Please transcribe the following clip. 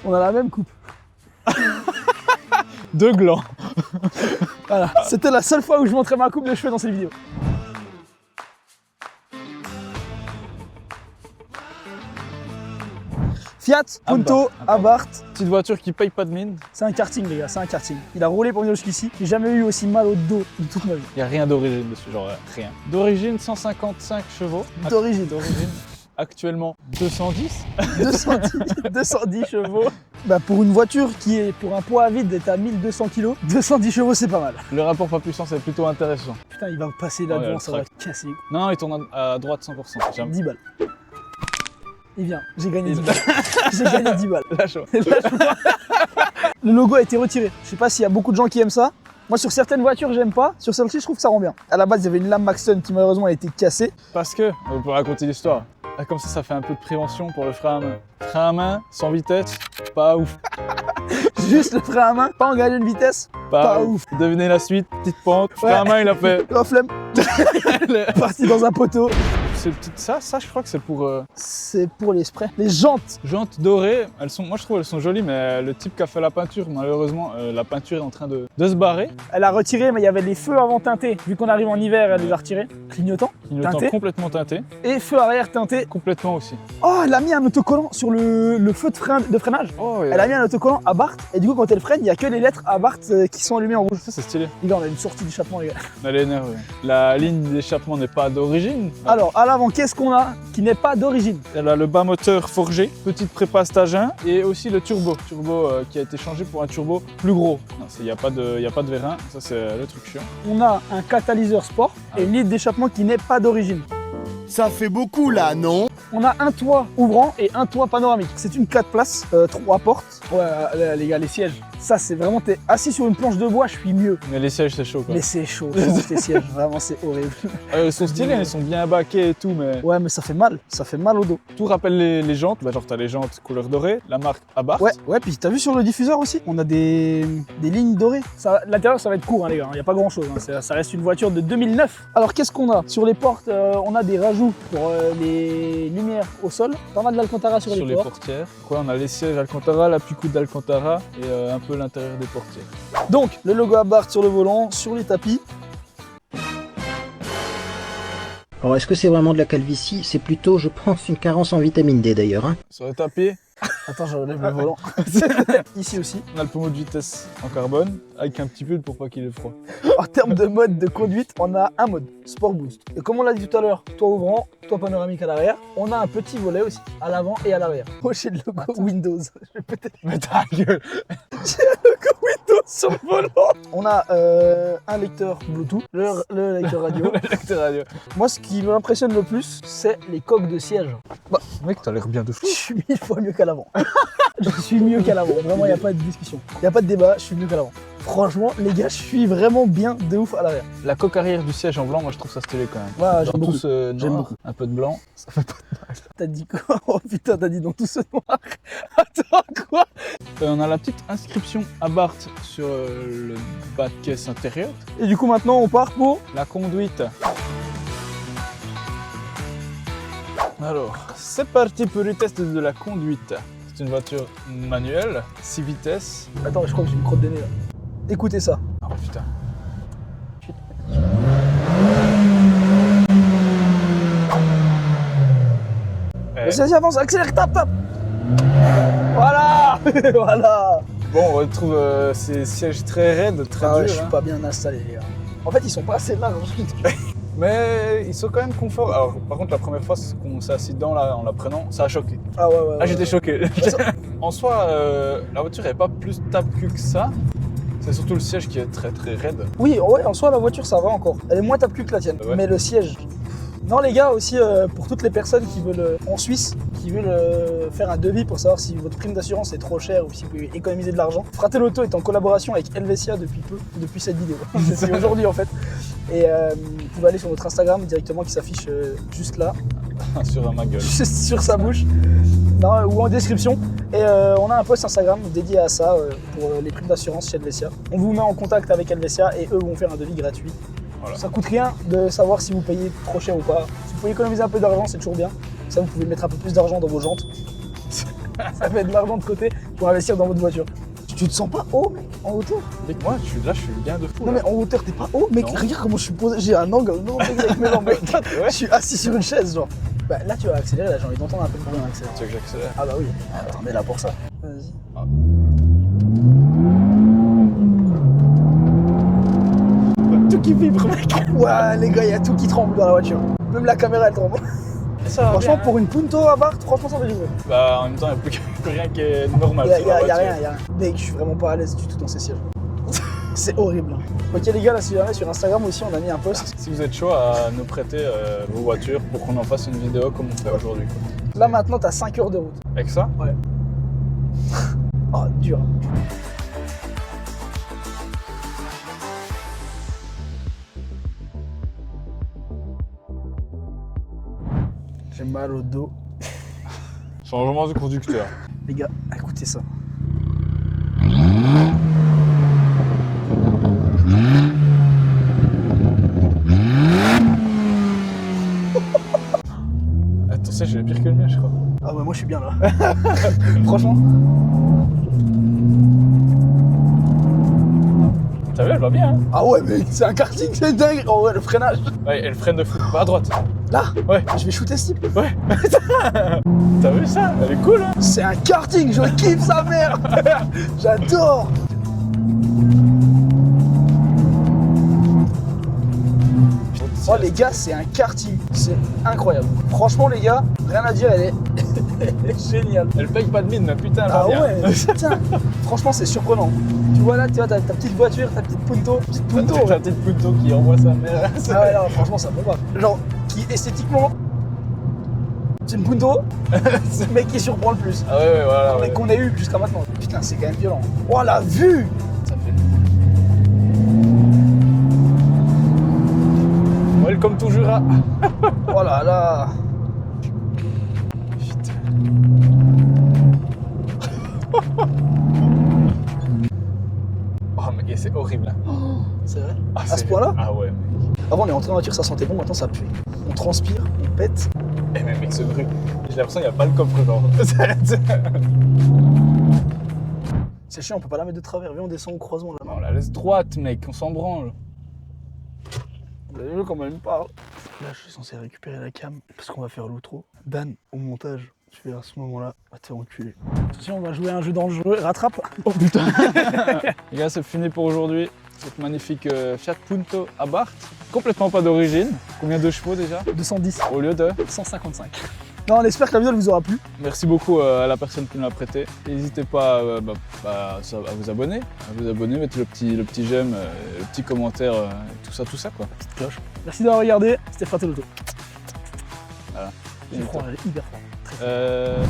On a la même coupe. Deux glands. Voilà, c'était la seule fois où je montrais ma coupe de cheveux dans cette vidéo. Fiat Punto Abarth. Petite voiture qui paye pas de mine. C'est un karting les gars, c'est un karting. Il a roulé pour venir jusqu'ici. J'ai jamais eu aussi mal au dos de toute ma vie. Il n'y a rien d'origine dessus, genre rien. D'origine 155 chevaux. D'origine. Actuellement 210. 210 chevaux. Bah pour une voiture qui est pour un poids à vide est à 1200 kg, 210 chevaux c'est pas mal. Le rapport poids-puissance est plutôt intéressant. Putain il va passer là-devant, le ça va track. casser. Non, il tourne à droite 100%. J'aime. 10 balles. Il vient, j'ai gagné 10 balles. J'ai gagné 10 balles. Lâche-moi. Le logo a été retiré. Je sais pas s'il y a beaucoup de gens qui aiment ça. Moi sur certaines voitures j'aime pas, sur celle-ci je trouve que ça rend bien. À la base il y avait une lame Maxton qui malheureusement a été cassée. Parce que, on peut raconter l'histoire. Comme ça fait un peu de prévention pour le frein à main. Frein à main, sans vitesse, pas ouf. Juste le frein à main, pas engagé de vitesse, pas ouf. Devinez la suite, petite pente, Ouais. frein à main il a fait. Oh flemme. Parti dans un poteau. Ça je crois que c'est pour C'est pour les sprays. Les jantes. jantes dorées. Moi je trouve elles sont jolies, mais le type qui a fait la peinture, malheureusement, la peinture est en train de se barrer. Elle a retiré mais il y avait les feux avant teintés. Vu qu'on arrive en hiver elle les a retirés. Clignotant. Clignotant Teinté. complètement teinté. Et feu arrière teinté. Complètement aussi. Oh elle a mis un autocollant sur le feu de freinage. Oh, Elle a mis un autocollant Abarth et du coup quand elle freine il n'y a que les lettres Abarth qui sont allumées en rouge. Ça c'est stylé. Les gars on a une sortie d'échappement les gars. Elle est énervée. La ligne d'échappement n'est pas d'origine. Alors à l'avant qu'est-ce qu'on a qui n'est pas d'origine? Elle a le bas moteur forgé, petite prépa stage 1 et aussi le turbo. Turbo qui a été changé pour un turbo plus gros. Il n'y a pas de vérin, ça c'est le truc chiant. On a un catalyseur sport et une ligne d'échappement qui n'est pas d'origine. Ça fait beaucoup là, non? On a un toit ouvrant et un toit panoramique. C'est une 4 places, 3 portes. Ouais les gars, les sièges. Ça c'est vraiment, t'es assis sur une planche de bois, je suis mieux. Mais les sièges c'est chaud quoi. Mais c'est chaud, ces sièges, vraiment c'est horrible. Ils sont stylés, ils sont bien baqués et tout, mais Ouais mais ça fait mal au dos. tout rappelle les jantes. Bah, genre t'as les jantes couleur dorée, la marque Abarth. Ouais, puis t'as vu sur le diffuseur aussi, on a des lignes dorées. L'intérieur ça va être court hein, les gars, il n'y a pas grand chose, ça reste une voiture de 2009. Alors qu'est-ce qu'on a? Sur les portes, on a des rajouts pour les lumières au sol, pas mal d'Alcantara sur les portes. portières. Quoi, on a les sièges Alcantara, l'appui-coude d'Alcantara et un peu l'intérieur des portières. Donc le logo Abarth sur le volant, sur les tapis. Alors est-ce que c'est vraiment de la calvitie? C'est plutôt, je pense, une carence en vitamine D d'ailleurs. Hein. Sur le tapis, Attends, je relève le volant. Ici aussi. on a le pommeau de vitesse en carbone avec un petit pull pour pas qu'il ait froid. En termes de mode de conduite, on a un mode Sport Boost. Et comme on l'a dit tout à l'heure, toit ouvrant, toit panoramique à l'arrière. On a un petit volet aussi, à l'avant et à l'arrière. Oh, j'ai le logo Windows. Je vais peut-être Mais ta gueule. j'ai le logo Windows sur le volant. On a un lecteur Bluetooth, le lecteur radio. Le lecteur radio. Moi, ce qui m'impressionne le plus, c'est les coques de siège. Bah, Mec, t'as l'air bien de fou. je suis 1000 fois mieux qu'à l'avant. Je suis mieux qu'à l'avant. Vraiment, il n'y a pas de discussion. Il n'y a pas de débat, je suis mieux qu'à l'avant. Franchement, les gars, je suis vraiment bien de ouf à l'arrière. La coque arrière du siège en blanc, moi je trouve ça stylé quand même. Ouais, Genre j'aime beaucoup. tous J'aime noirs, beaucoup. un peu de blanc, ça fait pas de mal. T'as dit quoi? Oh putain, t'as dit dans tout ce noir. Attends, quoi? On a la petite inscription Abarth sur le bas de caisse intérieur. Et du coup, maintenant, on part pour... La conduite. Alors, c'est parti pour le test de la conduite. C'est une voiture manuelle, 6 vitesses. Attends, je crois que j'ai une crotte de nez là. Écoutez ça. Oh putain. Vas-y, avance, accélère, tape. Voilà. Voilà. Bon, on retrouve ces sièges très raides, très Ah ouais, durs. je suis hein. pas bien installé, les gars. En fait, ils sont pas assez larges. Mais ils sont quand même confort. Alors, par contre, la première fois qu'on s'est assis dedans là, en la prenant, ça a choqué. Ah ouais. Ah, j'étais choqué. En soi, la voiture n'est pas plus tape-cul que ça. C'est surtout le siège qui est très très raide. Oui, ouais, en soi, la voiture, ça va encore. Elle est moins tape-cul que la tienne. Ouais. Mais le siège... Non, les gars, aussi, pour toutes les personnes qui veulent, en Suisse, qui veulent faire un devis pour savoir si votre prime d'assurance est trop chère ou si vous pouvez économiser de l'argent, Fratelloto est en collaboration avec Helvetia depuis peu, depuis cette vidéo. C'est aujourd'hui, en fait. Et vous pouvez aller sur notre Instagram directement qui s'affiche juste là, Sur ma gueule. juste sur sa bouche, non, ou en description. Et on a un post Instagram dédié à ça pour les primes d'assurance chez Helvetia. On vous met en contact avec Helvetia et eux vont faire un devis gratuit. Voilà. Ça coûte rien de savoir si vous payez trop cher ou pas. Si vous pouvez économiser un peu d'argent, c'est toujours bien. Ça, vous pouvez mettre un peu plus d'argent dans vos jantes. Ça fait de l'argent de côté pour investir dans votre voiture. Tu te sens pas haut, mec, en hauteur? Mec, moi, je suis bien de fou. Non là. mais en hauteur, t'es pas haut, mec. Non. Regarde comment je suis posé. J'ai un angle non mec, avec mes jambes. Mec. Ouais. Je suis assis sur une chaise, genre. Bah là, tu vas accélérer. Là, j'ai envie d'entendre un peu combien on accélère. Tu veux que j'accélère? Ah bah oui. Attends, on est là pour ça. Vas-y. Tout qui vibre, mec. Ouais, les gars, il y a tout qui tremble dans la voiture. Même la caméra, elle tremble. Ça va Franchement, bien, pour une Punto Abarth, franchement, ça va vibrer. Bah, en même temps, il n'y a plus rien qui est normal. Y'a sur la rien, voiture. y'a rien. Mec, je suis vraiment pas à l'aise du tout dans ces sièges. C'est horrible. Ok les gars, là si jamais sur Instagram aussi on a mis un post. Si vous êtes chaud à nous prêter vos voitures pour qu'on en fasse une vidéo comme on fait aujourd'hui. quoi. Là maintenant t'as 5 heures de route. Avec ça? Oh dur. J'ai mal au dos. Changement de conducteur. Les gars, écoutez ça. Attention, j'ai pire que le mien, je crois. Ah ouais, moi je suis bien là. Franchement. T'as vu, elle va bien. Hein Ah ouais, mais c'est un karting, c'est dingue. Oh ouais, le freinage. ouais, elle freine de fou. Pas à droite. Là, Ouais. je vais shooter ce type. Ouais. T'as vu ça? Elle est cool, hein? C'est un karting, je kiffe sa mère. J'adore. Oh les gars, c'est un karting, c'est incroyable. Franchement les gars, rien à dire, elle est géniale. Elle paye pas de mine, mais putain, elle va Ah bien. ouais, putain. Franchement c'est surprenant. Tu vois là, tu vois ta petite voiture, ta petite Punto. Petite Punto. La Ouais. petite Punto qui envoie sa mère. Ah ouais, non, franchement ça bombe. Genre, qui esthétiquement, c'est une Punto, mais qui surprend le plus. Ah ouais, voilà. Mais ouais. qu'on ait eu jusqu'à maintenant. Putain, c'est quand même violent. Oh la vue. Ça fait. Welcome to Jura. Oh là là. Putain. Oh, mais c'est horrible. Hein. C'est vrai. Ah, À ce point-là? Ah ouais, mec. Avant on est entré en voiture, ça sentait bon, maintenant ça pue. On transpire, on pète. Eh, mais mec, ce bruit. J'ai l'impression qu'il n'y a pas le coffre, genre. C'est chiant, on peut pas la mettre de travers. Viens, on descend au croisement là. On la laisse droite, mec, on s'en branle. Vous avez vu comment elle me parle? Là, je suis censé récupérer la cam parce qu'on va faire l'outro. Dan, au montage, tu fais à ce moment-là, va te faire enculer. Attention, on va jouer à un jeu dangereux. Rattrape. Oh putain. Les gars, c'est fini pour aujourd'hui. Cette magnifique Fiat Punto Abarth. Complètement pas d'origine. Combien de chevaux déjà? 210, Au lieu de. 155. Non, on espère que la vidéo elle vous aura plu. Merci beaucoup à la personne qui nous l'a prêté. N'hésitez pas à vous abonner. Mettre le petit j'aime, le petit commentaire, tout ça quoi. Petite cloche. Merci d'avoir regardé. C'était Fratelloto. Voilà. J'ai froid, elle est hyper froid. Euh...